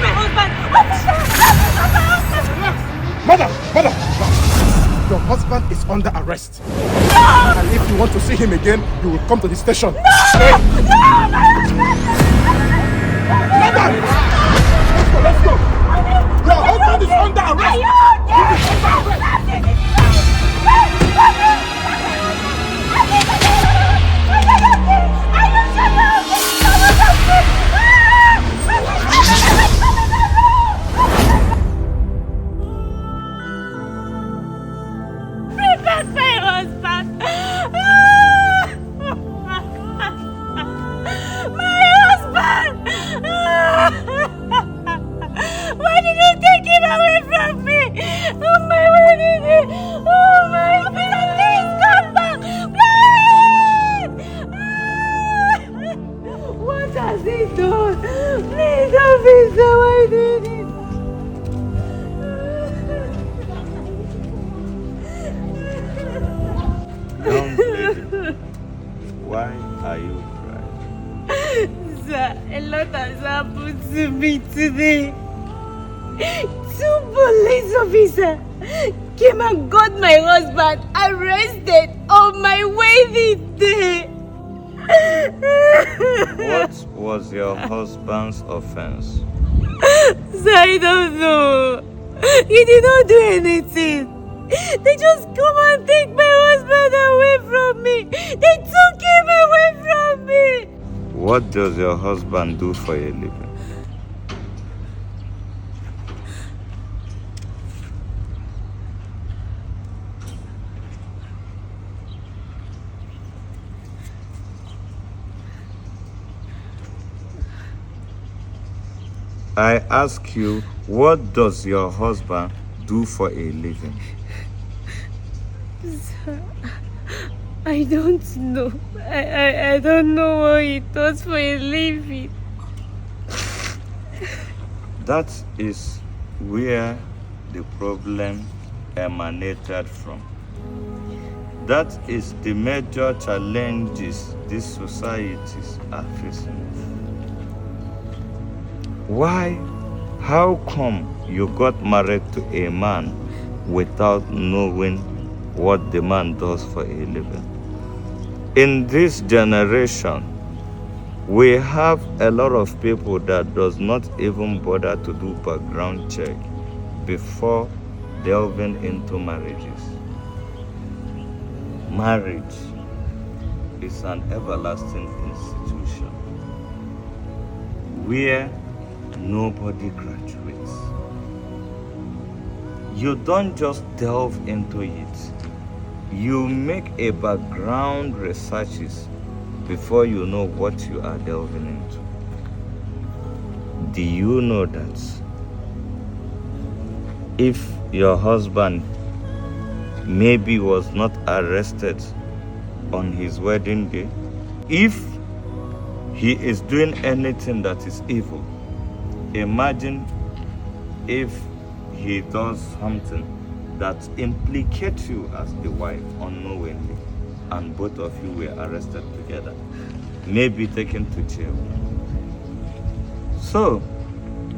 my husband! Mother! Your husband is under arrest. No! And if you want to see him again, you will come to the station. No! No! Mother! Let's go! Your husband is under arrest! That's my husband! My husband! Why did you take him away from me? Oh my, why did you? Oh my, please come back! Please! What has he done? Please, officer, why did he? Young lady, why are you crying? Sir, a lot has happened to me today. 2 police officers came and got my husband arrested on my wedding day. What was your husband's offense? Sir, I don't know. He did not do anything. They just come and take my husband away from me. They took him away from me. What does your husband do for a living? I ask you, what does your husband do for a living? Sir, I don't know. I don't know what he does for a living. That is where the problem emanated from. That is the major challenges these societies are facing. Why? How come you got married to a man without knowing what the man does for a living? In this generation, we have a lot of people that does not even bother to do background check before delving into marriages. Marriage is an everlasting institution where nobody graduates. You don't just delve into it. You make a background researches before you know what you are delving into. Do you know that if your husband maybe was not arrested on his wedding day, if he is doing anything that is evil, imagine if he does something that implicates you as a wife unknowingly and both of you were arrested together, maybe taken to jail. So,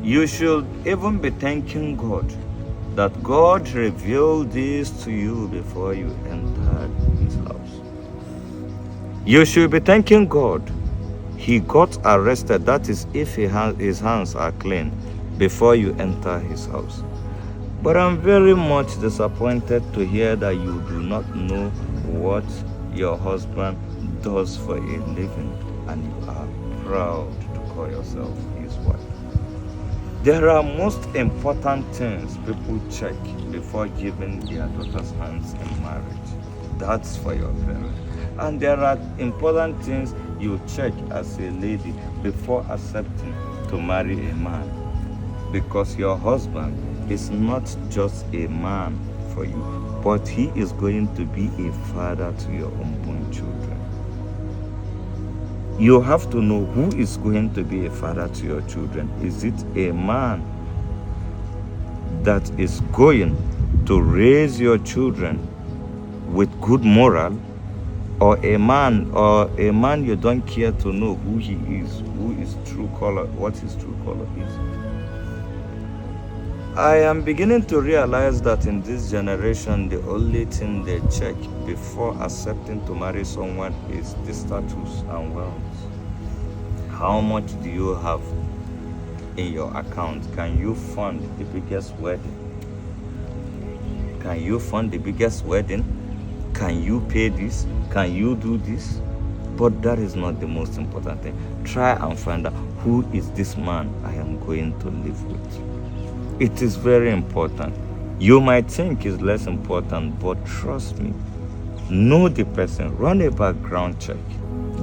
you should even be thanking God that God revealed this to you before you entered his house. You should be thanking God he got arrested, that is if his hands are clean, before you enter his house. But I'm very much disappointed to hear that you do not know what your husband does for a living and you are proud to call yourself his wife. There are most important things people check before giving their daughter's hands in marriage. That's for your parents. And there are important things you check as a lady before accepting to marry a man. Because your husband is not just a man for you, but he is going to be a father to your unborn children. You have to know who is going to be a father to your children. Is it a man that is going to raise your children with good moral, or a man you don't care to know who he is, who is true color, what his true color is? I am beginning to realize that in this generation, the only thing they check before accepting to marry someone is the status and wealth. How much do you have in your account? Can you fund the biggest wedding? Can you fund the biggest wedding? Can you pay this? Can you do this? But that is not the most important thing. Try and find out, who is this man I am going to live with? It is very important. You might think it's less important, but trust me, know the person, run a background check.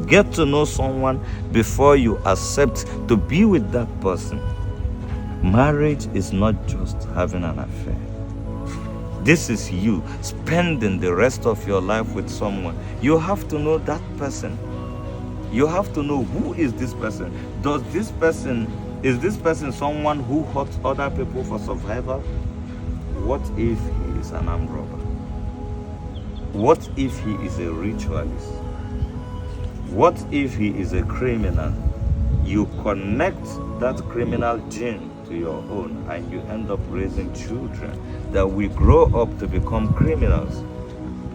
Get to know someone before you accept to be with that person. Marriage is not just having an affair. This is you spending the rest of your life with someone. You have to know that person. You have to know, who is this person? Is this person someone who hurts other people for survival? What if he is an armed robber? What if he is a ritualist? What if he is a criminal? You connect that criminal gene to your own, and you end up raising children that will grow up to become criminals.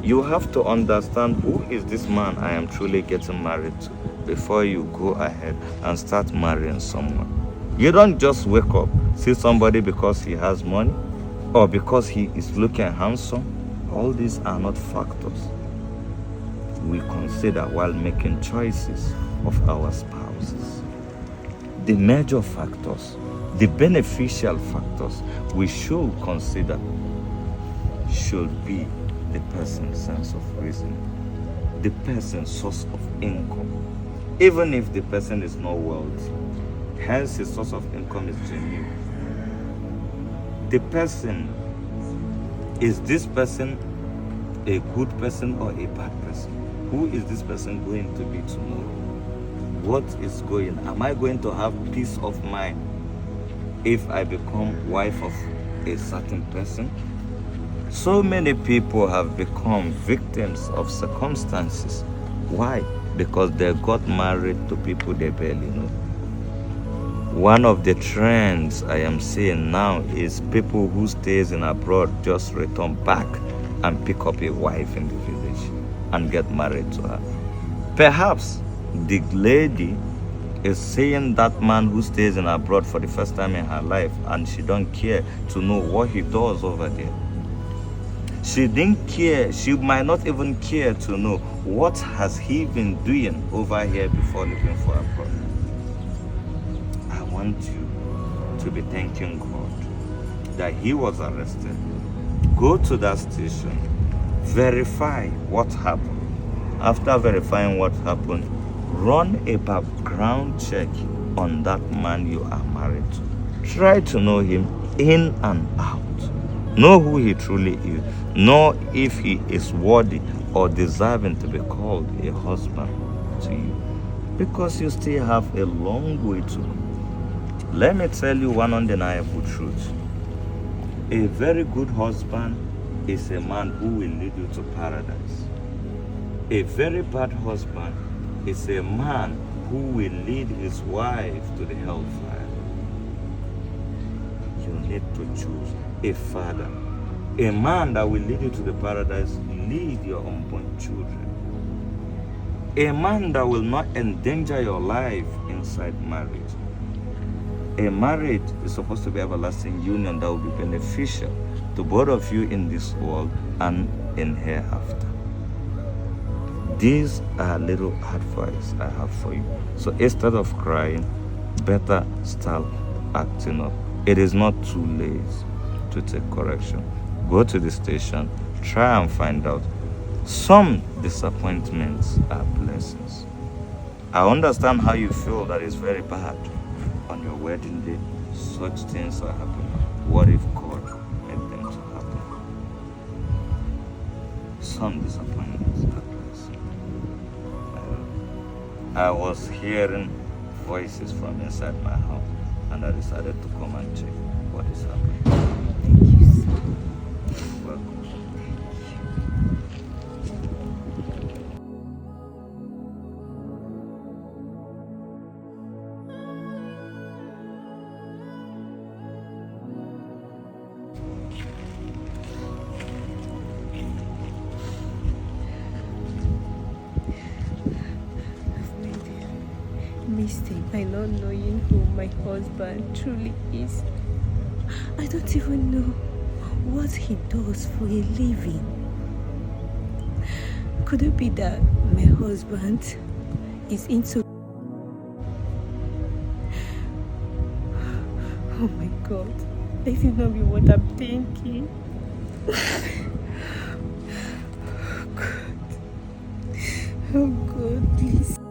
You have to understand, who is this man I am truly getting married to, before you go ahead and start marrying someone. You don't just wake up, see somebody because he has money or because he is looking handsome. All these are not factors we consider while making choices of our spouses. The major factors, the beneficial factors we should consider should be the person's sense of reason, the person's source of income, even if the person is not wealthy. Hence, his source of income is genuine. The person, is this person a good person or a bad person? Who is this person going to be tomorrow? What is going? Am I going to have peace of mind if I become wife of a certain person? So many people have become victims of circumstances. Why? Because they got married to people they barely know. One of the trends I am seeing now is people who stays in abroad just return back and pick up a wife in the village and get married to her. Perhaps the lady is seeing that man who stays in abroad for the first time in her life, and she don't care to know what he does over there. She didn't care, she might not even care to know what has he been doing over here before leaving for abroad. I want you to be thanking God that he was arrested. Go to that station, verify what happened. After verifying what happened, run a background check on that man you are married to. Try to know him in and out. Know who he truly is. Know if he is worthy or deserving to be called a husband to you. Because you still have a long way to go. Let me tell you one undeniable truth. A very good husband is a man who will lead you to paradise. A very bad husband is a man who will lead his wife to the hellfire. You need to choose a father. A man that will lead you to the paradise, lead your unborn children. A man that will not endanger your life inside marriage. A marriage is supposed to be an everlasting union that will be beneficial to both of you in this world and in hereafter. These are little advice I have for you. So instead of crying, better start acting up. It is not too late to take correction. Go to the station, try and find out. Some disappointments are blessings. I understand how you feel that is very bad. On your wedding day, such things are happening. What if God made them to happen? Some disappointments are blessings. I was hearing voices from inside my house, and I decided to come and check what is happening. Thank you so much. Welcome. wasting by not knowing who my husband truly is. I don't even know what he does for a living. Could it be that my husband is into... Oh my God, this is not be what I'm thinking. Oh God, please.